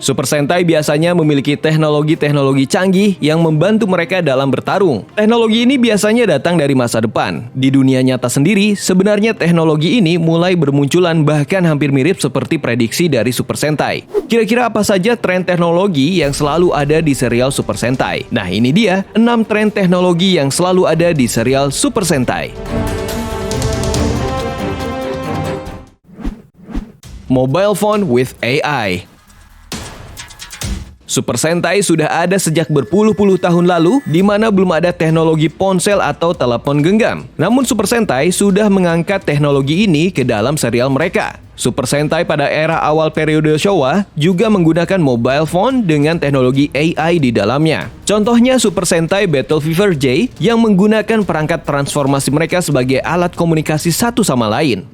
Super Sentai biasanya memiliki teknologi-teknologi canggih yang membantu mereka dalam bertarung. Teknologi ini biasanya datang dari masa depan. Di dunia nyata sendiri, sebenarnya teknologi ini mulai bermunculan bahkan hampir mirip seperti prediksi dari Super Sentai. Kira-kira apa saja tren teknologi yang selalu ada di serial Super Sentai? Nah, ini dia 6 tren teknologi yang selalu ada di serial Super Sentai. Mobile phone with AI. Super Sentai sudah ada sejak berpuluh-puluh tahun lalu, di mana belum ada teknologi ponsel atau telepon genggam. Namun Super Sentai sudah mengangkat teknologi ini ke dalam serial mereka. Super Sentai pada era awal periode Showa juga menggunakan mobile phone dengan teknologi AI di dalamnya. Contohnya Super Sentai Battle Fever J yang menggunakan perangkat transformasi mereka sebagai alat komunikasi satu sama lain.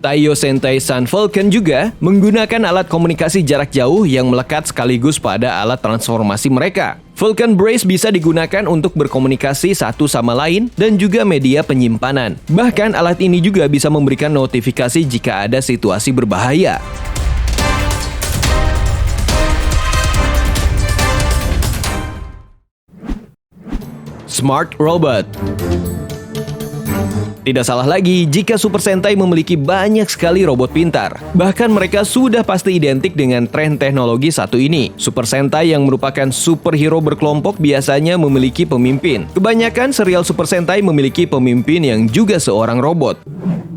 Taiyo Sentai Sun Falcon juga menggunakan alat komunikasi jarak jauh yang melekat sekaligus pada alat transformasi mereka. Falcon Brace bisa digunakan untuk berkomunikasi satu sama lain dan juga media penyimpanan. Bahkan alat ini juga bisa memberikan notifikasi jika ada situasi berbahaya. Smart Robot. Tidak salah lagi jika Super Sentai memiliki banyak sekali robot pintar. Bahkan mereka sudah pasti identik dengan tren teknologi satu ini. Super Sentai yang merupakan superhero berkelompok biasanya memiliki pemimpin. Kebanyakan serial Super Sentai memiliki pemimpin yang juga seorang robot.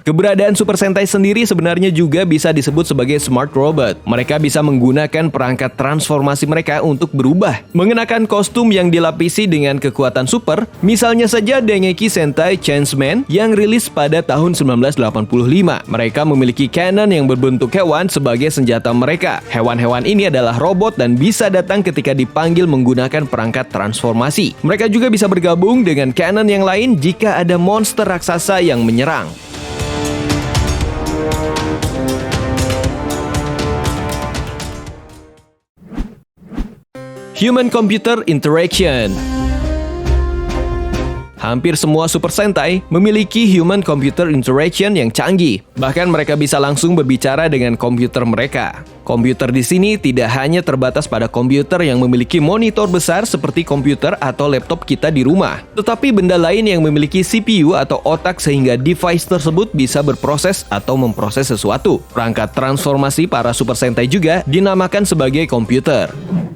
Keberadaan Super Sentai sendiri sebenarnya juga bisa disebut sebagai Smart Robot. Mereka bisa menggunakan perangkat transformasi mereka untuk berubah. Mengenakan kostum yang dilapisi dengan kekuatan super, misalnya saja Dengeki Sentai Changeman yang rilis pada tahun 1985. Mereka memiliki cannon yang berbentuk hewan sebagai senjata mereka. Hewan-hewan ini adalah robot dan bisa datang ketika dipanggil menggunakan perangkat transformasi. Mereka juga bisa bergabung dengan cannon yang lain jika ada monster raksasa yang menyerang. Human-computer interaction. Hampir semua Super Sentai memiliki human-computer interaction yang canggih. Bahkan mereka bisa langsung berbicara dengan komputer mereka. Komputer di sini tidak hanya terbatas pada komputer yang memiliki monitor besar seperti komputer atau laptop kita di rumah, tetapi benda lain yang memiliki CPU atau otak sehingga device tersebut bisa berproses atau memproses sesuatu. Perangkat transformasi para Super Sentai juga dinamakan sebagai komputer.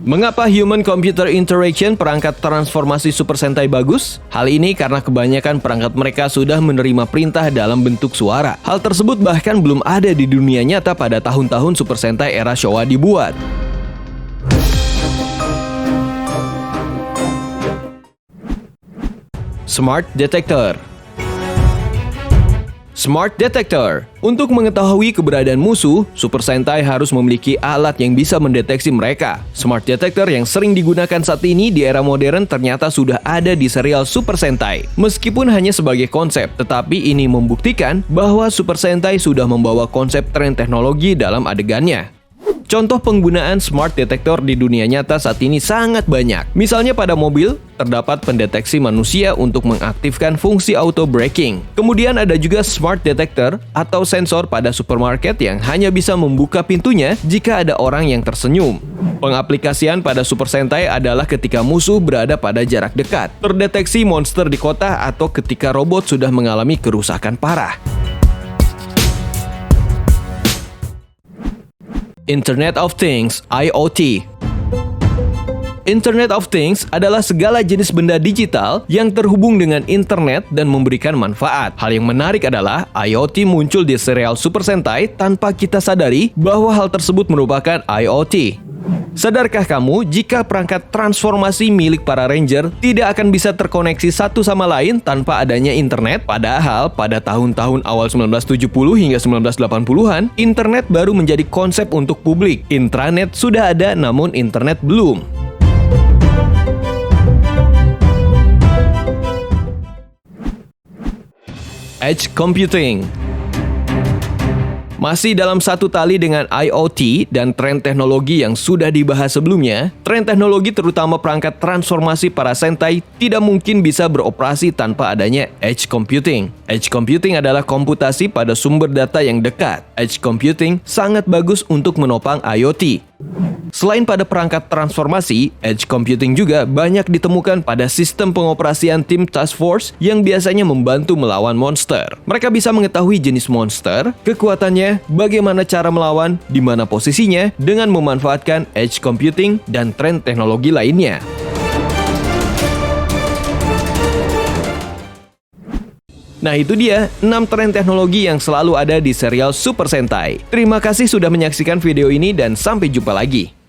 Mengapa human-computer interaction perangkat transformasi Super Sentai bagus? Hal ini karena kebanyakan perangkat mereka sudah menerima perintah dalam bentuk suara. Hal tersebut bahkan belum ada di dunia nyata pada tahun-tahun Super Sentai era Showa dibuat. Smart Detector. Smart Detector. Untuk mengetahui keberadaan musuh, Super Sentai harus memiliki alat yang bisa mendeteksi mereka. Smart Detector yang sering digunakan saat ini di era modern ternyata sudah ada di serial Super Sentai. Meskipun hanya sebagai konsep, tetapi ini membuktikan bahwa Super Sentai sudah membawa konsep tren teknologi dalam adegannya. Contoh penggunaan Smart Detector di dunia nyata saat ini sangat banyak. Misalnya pada mobil, terdapat pendeteksi manusia untuk mengaktifkan fungsi auto braking. Kemudian ada juga Smart Detector atau sensor pada supermarket yang hanya bisa membuka pintunya jika ada orang yang tersenyum. Pengaplikasian pada Super Sentai adalah ketika musuh berada pada jarak dekat, terdeteksi monster di kota, atau ketika robot sudah mengalami kerusakan parah. Internet of Things (IoT). Internet of Things adalah segala jenis benda digital yang terhubung dengan internet dan memberikan manfaat. Hal yang menarik adalah IoT muncul di serial Super Sentai tanpa kita sadari bahwa hal tersebut merupakan IoT. Sadarkah kamu jika perangkat transformasi milik para Ranger tidak akan bisa terkoneksi satu sama lain tanpa adanya internet? Padahal pada tahun-tahun awal 1970 hingga 1980-an, internet baru menjadi konsep untuk publik. Intranet sudah ada namun internet belum. Edge Computing. Masih dalam satu tali dengan IoT dan tren teknologi yang sudah dibahas sebelumnya, tren teknologi terutama perangkat transformasi para Sentai tidak mungkin bisa beroperasi tanpa adanya Edge Computing. Edge Computing adalah komputasi pada sumber data yang dekat. Edge Computing sangat bagus untuk menopang IoT. Selain pada perangkat transformasi, edge computing juga banyak ditemukan pada sistem pengoperasian tim task force yang biasanya membantu melawan monster. Mereka bisa mengetahui jenis monster, kekuatannya, bagaimana cara melawan, di mana posisinya, dengan memanfaatkan edge computing dan tren teknologi lainnya. Nah itu dia 6 tren teknologi yang selalu ada di serial Super Sentai. Terima kasih sudah menyaksikan video ini dan sampai jumpa lagi.